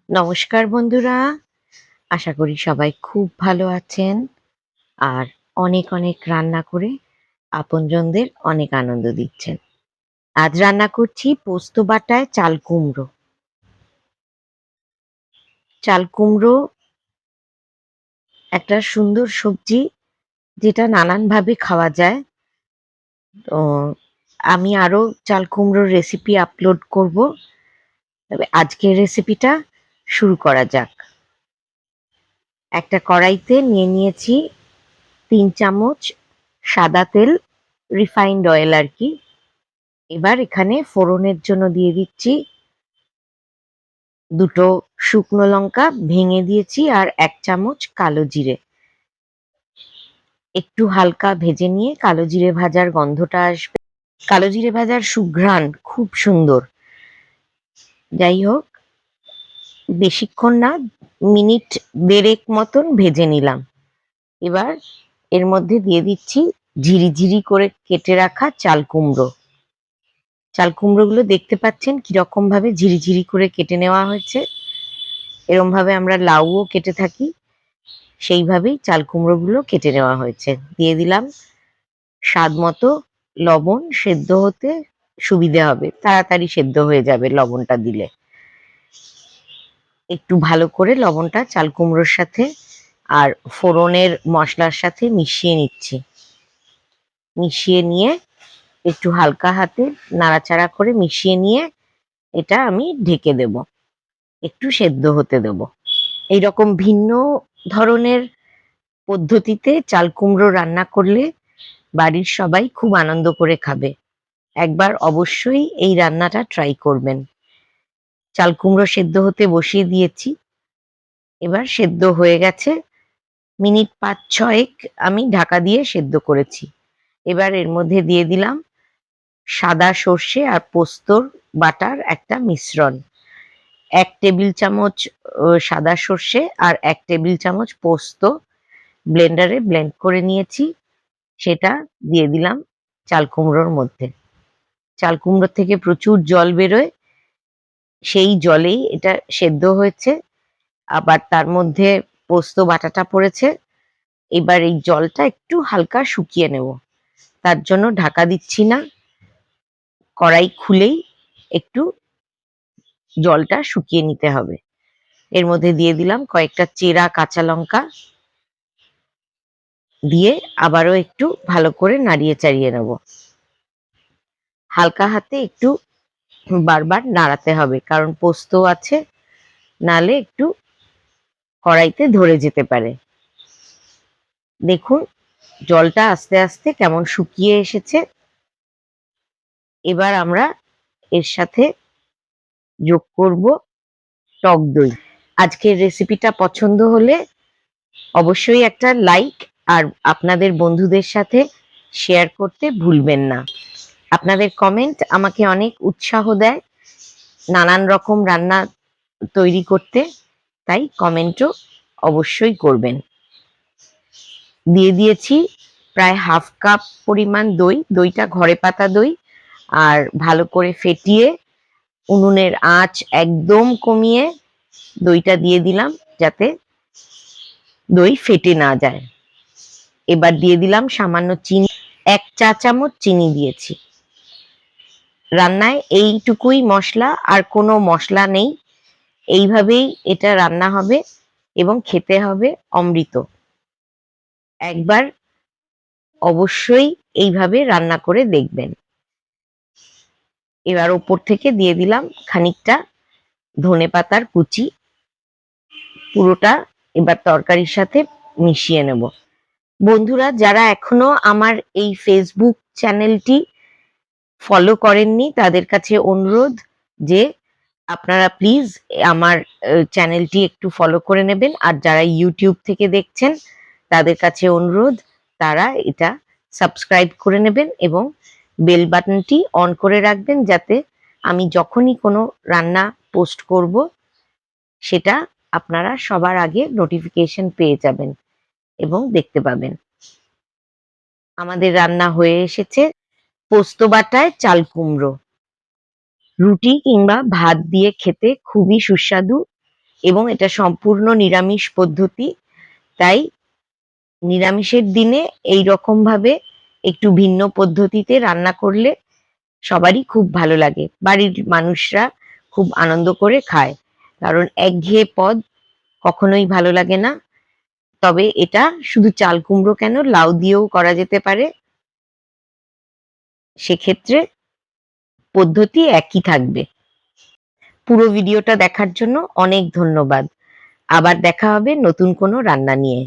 নমস্কার বন্ধুরা, আশা করি সবাই খুব ভালো আছেন আর অনেক অনেক রান্না করে আপনজনদের অনেক আনন্দ দিচ্ছেন। আজ রান্না করছি পোস্ত বাটায় চাল কুমড়ো। চাল কুমড়ো একটা সুন্দর সবজি যেটা নানানভাবে খাওয়া যায়। তো আমি আরো চাল কুমড়োর রেসিপি আপলোড করব। তবে আজকের রেসিপিটা শুরু করা যাক। একটা কড়াইতে নিয়ে নিয়েছি ৩ চামচ সাদা তেল, রিফাইন্ড অয়েল আর কি। এবার এখানে ফোড়নের জন্য দিয়ে দিচ্ছি দুটো শুকনো লঙ্কা ভেঙে দিয়েছি আর ১ চামচ কালো জিরে। একটু হালকা ভেজে নিয়ে কালো জিরে ভাজার গন্ধটা আসবে। কালো জিরে ভাজার সুঘ্রাণ খুব সুন্দর। যাই হোক, বেশিক্ষণ না, মিনিট ১.৫ মতন ভেজে নিলাম। এবার এর মধ্যে দিয়ে দিচ্ছি ঝিরিঝিরি করে কেটে রাখা চাল কুমড়ো। চাল কুমড়োগুলো দেখতে পাচ্ছেন কিরকম ভাবে ঝিরিঝিরি করে কেটে নেওয়া হয়েছে। এরম ভাবে আমরা লাউও কেটে থাকি, সেইভাবেই চাল কুমড়োগুলো কেটে নেওয়া হয়েছে। দিয়ে দিলাম স্বাদ মতো লবণ, সেদ্ধ হতে সুবিধে হবে, তাড়াতাড়ি সেদ্ধ হয়ে যাবে লবণটা দিলে। একটু ভালো করে লবণটা চাল কুমড়োর সাথে আর ফোড়নের মশলার সাথে মিশিয়ে নিচ্ছি। মিশিয়ে নিয়ে একটু হালকা হাতে নাড়াচাড়া করে মিশিয়ে নিয়ে এটা আমি ঢেকে দেব, একটু সেদ্ধ হতে দেব। এইরকম ভিন্ন ধরনের পদ্ধতিতে চাল কুমড়ো রান্না করলে বাড়ির সবাই খুব আনন্দ করে খাবে। একবার অবশ্যই এই রান্নাটা ট্রাই করবেন। চাল কুমড়ো সেদ্ধ হতে বসিয়ে দিয়েছি। এবার সেদ্ধ হয়ে গেছে। মিনিট ৫-৬ আমি ঢাকা দিয়ে সেদ্ধ করেছি। এবার এর মধ্যে দিয়ে দিলাম সাদা সর্ষে আর পোস্তর বাটার একটা মিশ্রণ। ১ টেবিল চামচ সাদা সর্ষে আর ১ টেবিল চামচ পোস্ত ব্লেন্ডারে ব্লেন্ড করে নিয়েছি। সেটা দিয়ে দিলাম চাল কুমড়োর মধ্যে। চাল কুমড়ো থেকে প্রচুর জল বেরোয়, সেই জলেই এটা সেদ্ধ হয়েছে। আবার তার মধ্যে পোস্ত বাটাটা পড়েছে। এবার এই জলটা একটু হালকা শুকিয়ে নেব, তার জন্য ঢাকা দিচ্ছি না। কড়াই খুলেই একটু জলটা শুকিয়ে নিতে হবে। এর মধ্যে দিয়ে দিলাম কয়েকটা চেরা কাঁচা লঙ্কা, দিয়ে আবারও একটু ভালো করে নাড়িয়ে চাড়িয়ে নেব। হালকা হাতে একটু বারবার নাড়াতে হবে, কারণ পোস্ত আছে, নালে একটু কড়াইতে ধরে যেতে পারে। দেখুন জলটা আস্তে আস্তে কেমন শুকিয়ে এসেছে। এবার আমরা এর সাথে যোগ করব টক দই। আজকের রেসিপিটা পছন্দ হলে অবশ্যই একটা লাইক আর আপনাদের বন্ধুদের সাথে শেয়ার করতে ভুলবেন না। আপনাদের কমেন্ট আমাকে অনেক উৎসাহ দেয় নানান রকম রান্না তৈরি করতে, তাই কমেন্টও অবশ্যই করবেন। দিয়ে দিয়েছি প্রায় 1/2 কাপ পরিমাণ দই। দইটা ঘরে পাতা দই। আর ভালো করে ফেটিয়ে উনুনের আঁচ একদম কমিয়ে দইটা দিয়ে দিলাম, যাতে দই ফেটে না যায়। এবার দিয়ে দিলাম সামান্য চিনি, 1 চা চামচ চিনি দিয়েছি। রান্নায় এইটুকুই মশলা, আর কোনো মশলা নেই। এইভাবেই এটা রান্না হবে এবং খেতে হবে অমৃত। একবার অবশ্যই এইভাবে রান্না করে দেখবেন। এবার ওপর থেকে দিয়ে দিলাম খানিকটা ধনেপাতার কুচি। পুরোটা এবার তরকারির সাথে মিশিয়ে নেব। বন্ধুরা, যারা এখনো আমার এই ফেসবুক চ্যানেলটি ফলো করেননি, তাদের কাছে অনুরোধ যে আপনারা প্লিজ আমার চ্যানেলটি একটু ফলো করে নেবেন। আর যারা ইউটিউব থেকে দেখছেন, তাদের কাছে অনুরোধ তারা এটা সাবস্ক্রাইব করে নেবেন এবং বেল বাটনটি অন করে রাখবেন, যাতে আমি যখনই কোনো রান্না পোস্ট করব সেটা আপনারা সবার আগে নোটিফিকেশন পেয়ে যাবেন এবং দেখতে পাবেন। আমাদের রান্না হয়ে এসেছে পোস্ত বাটায় চাল কুমড়ো। রুটি কিংবা ভাত দিয়ে খেতে খুবই সুস্বাদু এবং এটা সম্পূর্ণ নিরামিষ পদ্ধতি। তাই নিরামিষের দিনে এই রকম ভাবে একটু ভিন্ন পদ্ধতিতে রান্না করলে সবারই খুব ভালো লাগে, বাড়ির মানুষরা খুব আনন্দ করে খায়। কারণ একঘেয়ে পদ কখনোই ভালো লাগে না। তবে এটা শুধু চাল কুমড়ো কেন, লাউ দিয়েও করা যেতে পারে, সেক্ষেত্রে পদ্ধতি একই থাকবে। পুরো ভিডিওটা দেখার জন্য অনেক ধন্যবাদ। আবার দেখা হবে নতুন কোনো রান্না নিয়ে।